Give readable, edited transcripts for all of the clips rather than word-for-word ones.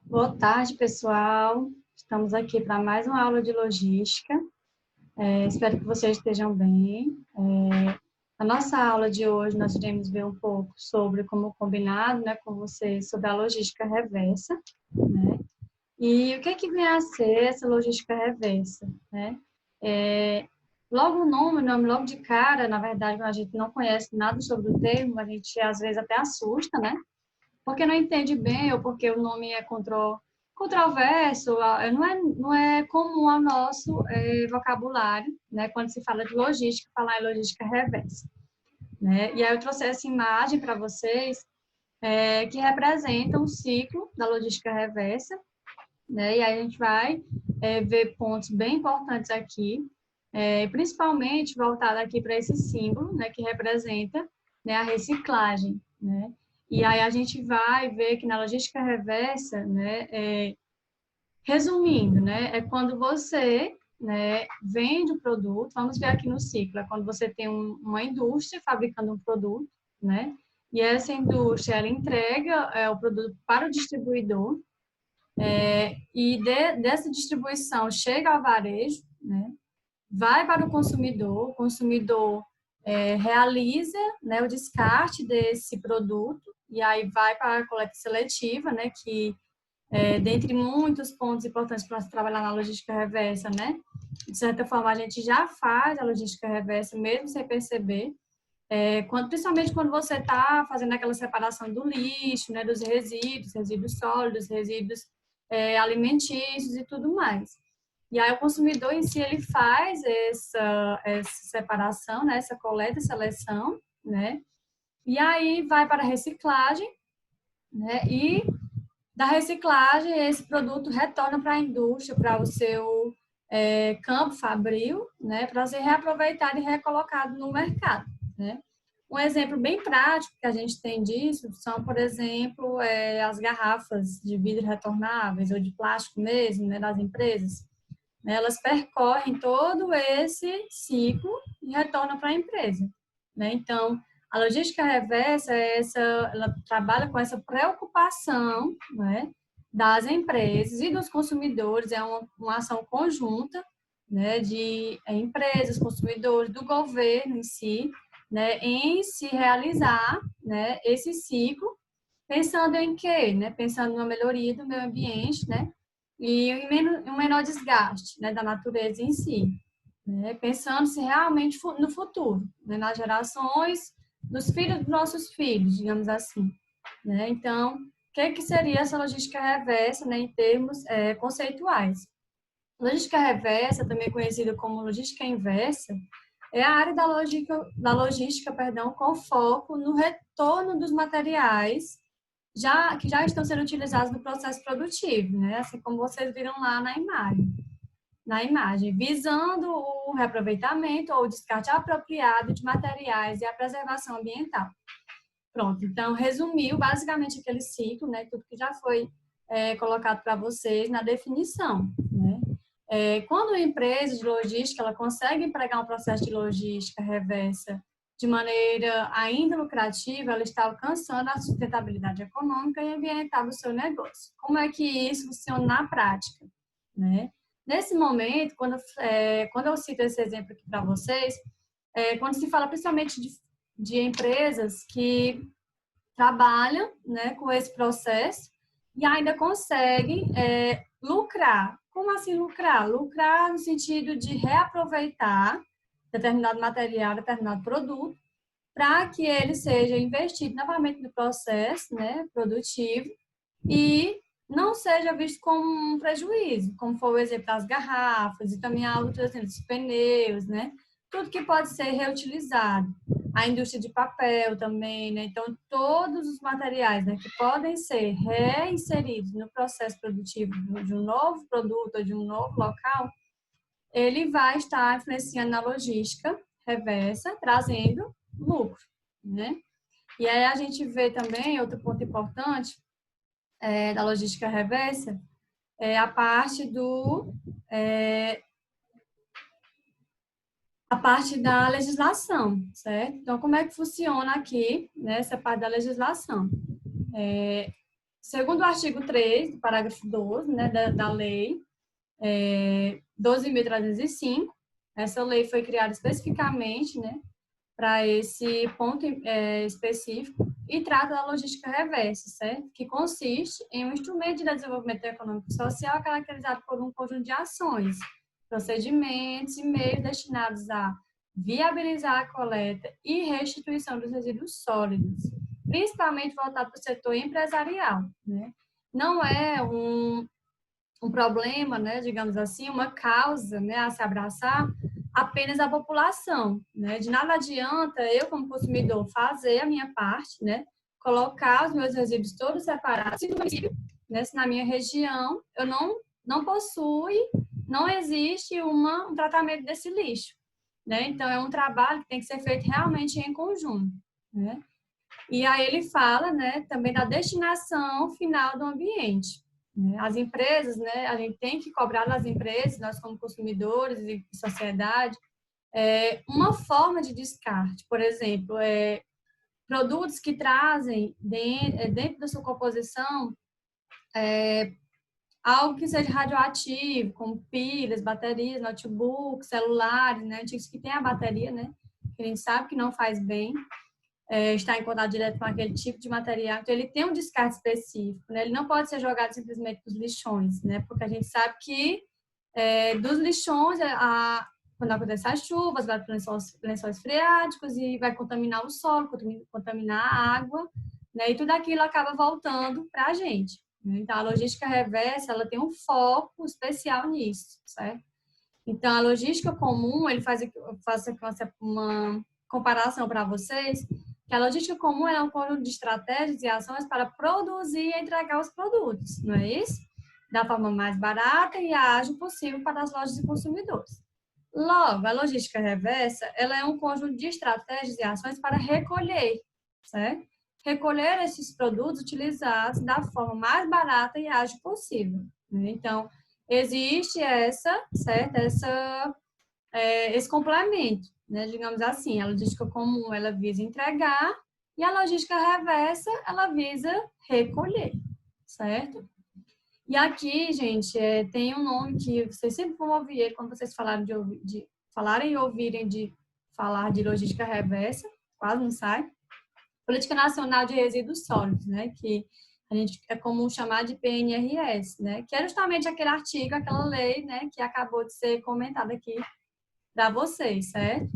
Boa tarde, pessoal. Estamos aqui para mais uma aula de logística. Espero que vocês estejam bem. Na nossa aula de hoje, nós iremos ver um pouco sobre, como combinado, né, com vocês, sobre a logística reversa, né? E o que é que vem a ser essa logística reversa, né? Logo o nome logo de cara, na verdade, quando a gente não conhece nada sobre o termo, a gente às vezes até assusta, né? Porque não entende bem ou porque o nome é controverso, não é comum ao nosso vocabulário, né? Quando se fala de logística, falar em logística reversa, né? E aí eu trouxe essa imagem para vocês que representa um ciclo da logística reversa, né? E aí a gente vai ver pontos bem importantes aqui, principalmente voltado aqui para esse símbolo, né? Que representa, né, a reciclagem, né? E aí a gente vai ver que na logística reversa, né, resumindo, né, é quando você, né, vende o produto, vamos ver aqui no ciclo, é quando você tem uma indústria fabricando um produto, né, e essa indústria, ela entrega o produto para o distribuidor, dessa distribuição chega ao varejo, né, vai para o consumidor realiza, né, o descarte desse produto, e aí vai para a coleta seletiva, né, que dentre muitos pontos importantes para se trabalhar na logística reversa, né, de certa forma a gente já faz a logística reversa mesmo sem perceber, principalmente quando você está fazendo aquela separação do lixo, né, dos resíduos sólidos, resíduos alimentícios e tudo mais. E aí o consumidor em si, ele faz essa separação, né, essa coleta e seleção, né, e aí vai para a reciclagem, né, e da reciclagem esse produto retorna para a indústria, para o seu campo fabril, né, para ser reaproveitado e recolocado no mercado, né. Um exemplo bem prático que a gente tem disso são, por exemplo, as garrafas de vidro retornáveis ou de plástico mesmo, né, das empresas. Elas percorrem todo esse ciclo e retornam para a empresa, né? Então, a logística reversa ela trabalha com essa preocupação, né, das empresas e dos consumidores, é uma ação conjunta, né, de empresas, consumidores, do governo em si, né, em se realizar, né, esse ciclo, pensando em quê, né? Pensando na melhoria do meio ambiente, né? E em um menor desgaste, né, da natureza em si, né? Pensando se realmente no futuro, né, nas gerações dos filhos dos nossos filhos, digamos assim, né? Então, o que seria essa logística reversa, né, em termos conceituais? Logística reversa, também conhecida como logística inversa, é a área da logística, perdão, com foco no retorno dos materiais que já estão sendo utilizados no processo produtivo, né? Assim como vocês viram lá na imagem, visando o reaproveitamento ou o descarte apropriado de materiais e a preservação ambiental. Pronto, então resumiu basicamente aquele ciclo, né? Tudo que já foi colocado para vocês na definição, né? Quando a empresa de logística ela consegue empregar um processo de logística reversa de maneira ainda lucrativa, ela está alcançando a sustentabilidade econômica e ambiental do seu negócio. Como é que isso funciona na prática, né? Nesse momento, quando eu cito esse exemplo aqui para vocês, quando se fala principalmente de empresas que trabalham, né, com esse processo e ainda conseguem lucrar. Como assim lucrar? Lucrar no sentido de reaproveitar determinado material, determinado produto, para que ele seja investido novamente no processo, né, produtivo e não seja visto como um prejuízo, como foi o exemplo das garrafas e também há outros exemplos, dos pneus, né? Tudo que pode ser reutilizado. A indústria de papel também, né? Então, todos os materiais, né, que podem ser reinseridos no processo produtivo de um novo produto ou de um novo local, ele vai estar influenciando na logística reversa, trazendo lucro, né? E aí a gente vê também, outro ponto importante da logística reversa, a parte a parte da legislação, certo? Então, como é que funciona aqui, né, essa parte da legislação? segundo o artigo 3, do parágrafo 12, né, da lei 12.305, essa lei foi criada especificamente, né, para esse ponto específico e trata da logística reversa, certo? Que consiste em um instrumento de desenvolvimento econômico e social caracterizado por um conjunto de ações, procedimentos e meios destinados a viabilizar a coleta e restituição dos resíduos sólidos, principalmente voltado para o setor empresarial, né? Não é um problema, né, digamos assim, uma causa, né, a se abraçar apenas a população, né? De nada adianta eu, como consumidor, fazer a minha parte, né, colocar os meus resíduos todos separados, né, se na minha região eu não possui, não existe um tratamento desse lixo, né? Então é um trabalho que tem que ser feito realmente em conjunto, né? E aí ele fala, né, também da destinação final do ambiente. As empresas, né, a gente tem que cobrar das empresas, nós como consumidores e sociedade, uma forma de descarte. Por exemplo, produtos que trazem dentro da sua composição algo que seja radioativo, como pilhas, baterias, notebooks, celulares, né, antigos que tem a bateria, né, que a gente sabe que não faz bem. Está em contato direto com aquele tipo de material, então ele tem um descarte específico, né? Ele não pode ser jogado simplesmente nos lixões, né? Porque a gente sabe que dos lixões, quando acontece as chuvas, vai para lençóis freáticos e vai contaminar o solo, contaminar a água, né? E tudo aquilo acaba voltando para a gente, né? Então, a logística reversa, ela tem um foco especial nisso, certo? Então, a logística comum, ele faz aqui uma comparação para vocês, que a logística comum é um conjunto de estratégias e ações para produzir e entregar os produtos, não é isso? Da forma mais barata e ágil possível para as lojas e consumidores. Logo, a logística reversa, ela é um conjunto de estratégias e ações para recolher, certo? Recolher esses produtos utilizados da forma mais barata e ágil possível, né? Então, existe certo? Esse complemento, né? Digamos assim, a logística comum, ela visa entregar e a logística reversa, ela visa recolher, certo? E aqui, gente, tem um nome que vocês sempre vão ouvir ele quando vocês falarem falarem e ouvirem de falar de logística reversa, quase não sai. Política Nacional de Resíduos Sólidos, né? Que a gente é comum chamar de PNRS, né? Que é justamente aquele artigo, aquela lei, né? Que acabou de ser comentada aqui para vocês, certo?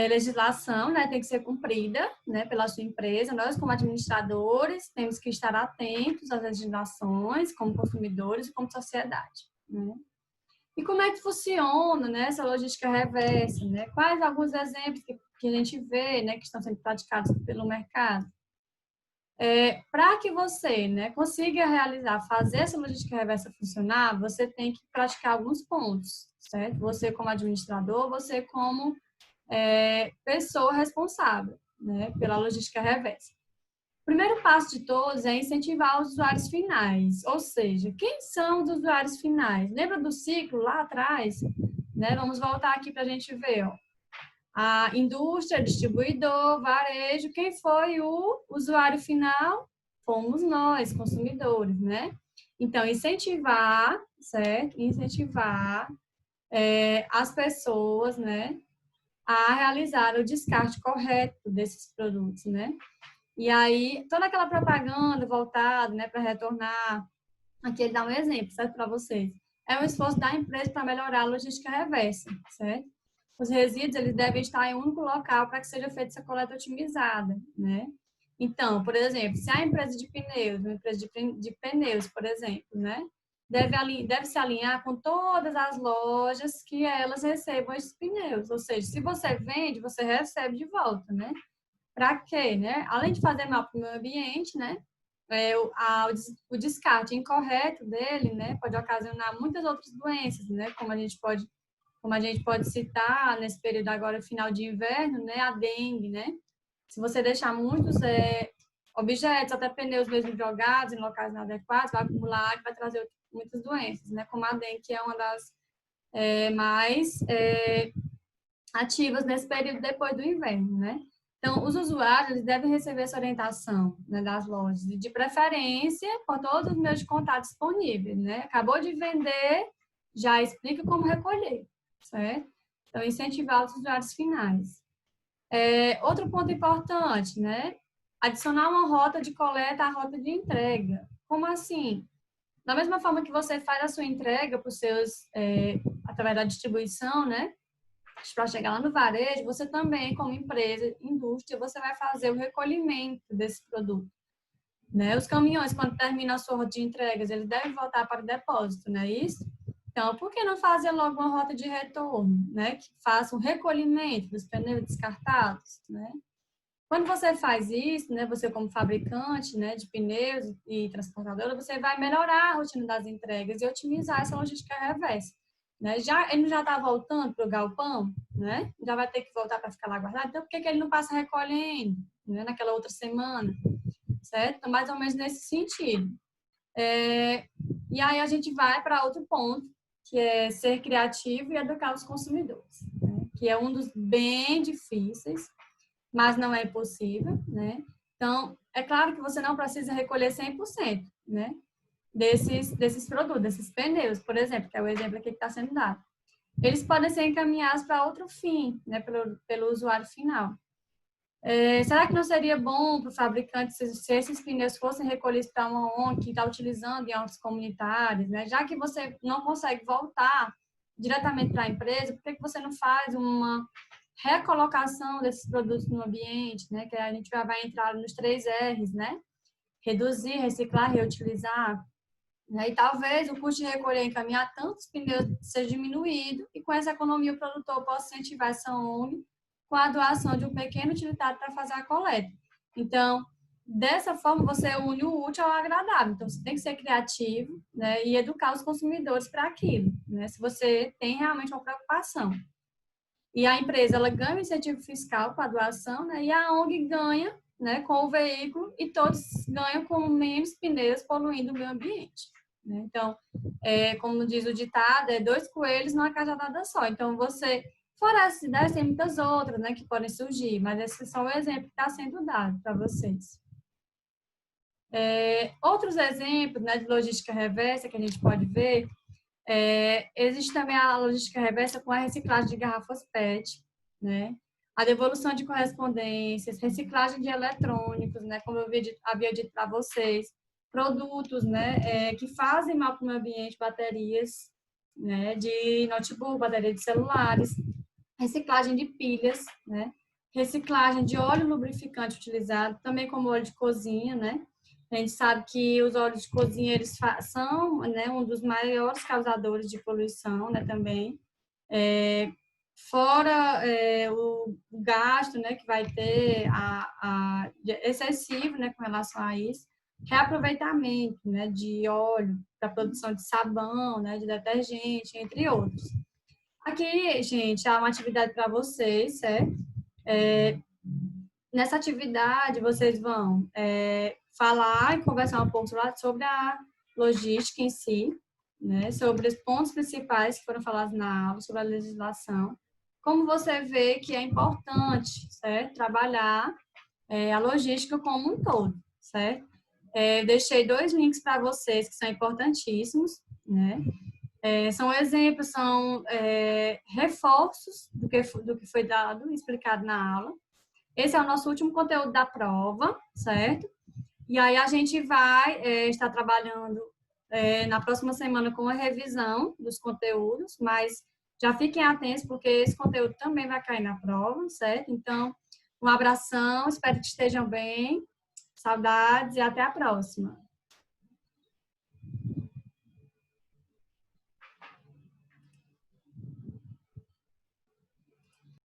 Legislação, né, tem que ser cumprida, né, pela sua empresa. Nós, como administradores, temos que estar atentos às legislações, como consumidores e como sociedade, né? E como é que funciona, né, essa logística reversa, né? Quais alguns exemplos que a gente vê, né, que estão sendo praticados pelo mercado? Para que você, né, consiga fazer essa logística reversa funcionar, você tem que praticar alguns pontos, certo? Você como administrador, você como pessoa responsável, né, pela logística reversa. O primeiro passo de todos é incentivar os usuários finais, ou seja, quem são os usuários finais? Lembra do ciclo lá atrás? Né? Vamos voltar aqui para a gente ver. Ó. A indústria, distribuidor, varejo, quem foi o usuário final? Fomos nós, consumidores, né? Então, incentivar, certo? Incentivar as pessoas, né, a realizar o descarte correto desses produtos, né? E aí, toda aquela propaganda voltada, né, para retornar, aqui ele dá um exemplo, certo, para vocês. É um esforço da empresa para melhorar a logística reversa, certo? Os resíduos, eles devem estar em um único local para que seja feita essa coleta otimizada, né? Então, por exemplo, se a empresa de pneus, uma empresa de pneus, por exemplo, né? Deve se alinhar com todas as lojas que elas recebam esses pneus. Ou seja, se você vende, você recebe de volta, né? Para quê, né? Além de fazer mal para o meio ambiente, né? O descarte incorreto dele, né? Pode ocasionar muitas outras doenças, né? Como a gente pode citar nesse período agora, final de inverno, né? A dengue, né? Se você deixar muitos objetos, até pneus mesmo jogados em locais inadequados, vai acumular e vai trazer muitas doenças, né? Como a dengue, que é uma das mais ativas nesse período depois do inverno, né? Então, os usuários eles devem receber essa orientação, né, das lojas, e de preferência com todos os meios de contato disponíveis, né? Acabou de vender, já explica como recolher, certo? Então, incentivar os usuários finais. Outro ponto importante, né? Adicionar uma rota de coleta à rota de entrega. Como assim? Da mesma forma que você faz a sua entrega para os seus, através da distribuição, né? Para chegar lá no varejo, você também, como empresa, indústria, você vai fazer o recolhimento desse produto. Né? Os caminhões, quando terminam a sua rota de entregas, eles devem voltar para o depósito, não é isso? Então, por que não fazer logo uma rota de retorno, né? Que faça um recolhimento dos pneus descartados, né? Quando você faz isso, né, você como fabricante, né, de pneus e transportadora, você vai melhorar a rotina das entregas e otimizar essa logística reversa. Né? Ele já está voltando para o galpão, né? Já vai ter que voltar para ficar lá guardado. Então, por que ele não passa recolhendo, né, naquela outra semana? Certo? Então, mais ou menos nesse sentido. E aí a gente vai para outro ponto, que é ser criativo e educar os consumidores, né? Que é um dos bem difíceis, mas não é impossível, né? Então, é claro que você não precisa recolher 100%, né? Desses produtos, desses pneus, por exemplo, que é o exemplo aqui que está sendo dado. Eles podem ser encaminhados para outro fim, né? Pelo usuário final. Será que não seria bom para o fabricante se esses pneus fossem recolhidos para uma ONG que está utilizando em ONGs comunitárias, né? Já que você não consegue voltar diretamente para a empresa, por que você não faz uma recolocação desses produtos no ambiente, né? Que a gente já vai entrar nos 3 R's, né? Reduzir, reciclar, reutilizar. Né? E talvez o custo de recolher e encaminhar tantos pneus seja diminuído e com essa economia o produtor possa incentivar essa ONG com a doação de um pequeno utilitário para fazer a coleta. Então, dessa forma, você une o útil ao agradável. Então, você tem que ser criativo, né, e educar os consumidores para aquilo, né, se você tem realmente uma preocupação. E a empresa ela ganha um incentivo fiscal com a doação, né, e a ONG ganha, né, com o veículo e todos ganham com menos pneus poluindo o meio ambiente. Né? Então, como diz o ditado, 2 coelhos numa cajadada só. Então, você, fora essas ideias, tem muitas outras, né, que podem surgir, mas esse é só o exemplo que está sendo dado para vocês. Outros exemplos, né, de logística reversa que a gente pode ver, existe também a logística reversa com a reciclagem de garrafas PET, né? A devolução de correspondências, reciclagem de eletrônicos, né? Como eu havia dito para vocês, produtos, né? Que fazem mal para o meio ambiente, baterias, né? De notebook, bateria de celulares, reciclagem de pilhas, né? Reciclagem de óleo lubrificante utilizado, também como óleo de cozinha, né? A gente sabe que os óleos de cozinha eles são, né, um dos maiores causadores de poluição, né, também. Fora o gasto, né, que vai ter excessivo, né, com relação a isso, reaproveitamento, né, de óleo para produção de sabão, né, de detergente, entre outros. Aqui, gente, há uma atividade para vocês, certo? Nessa atividade, vocês vão falar e conversar um pouco sobre a logística em si, né? Sobre os pontos principais que foram falados na aula, sobre a legislação. Como você vê que é importante, certo? Trabalhar a logística como um todo, certo? Deixei 2 links para vocês que são importantíssimos, né? São exemplos, são reforços do que foi dado, explicado na aula. Esse é o nosso último conteúdo da prova, certo? E aí a gente vai estar trabalhando na próxima semana com a revisão dos conteúdos, mas já fiquem atentos porque esse conteúdo também vai cair na prova, certo? Então, um abração, espero que estejam bem, saudades e até a próxima.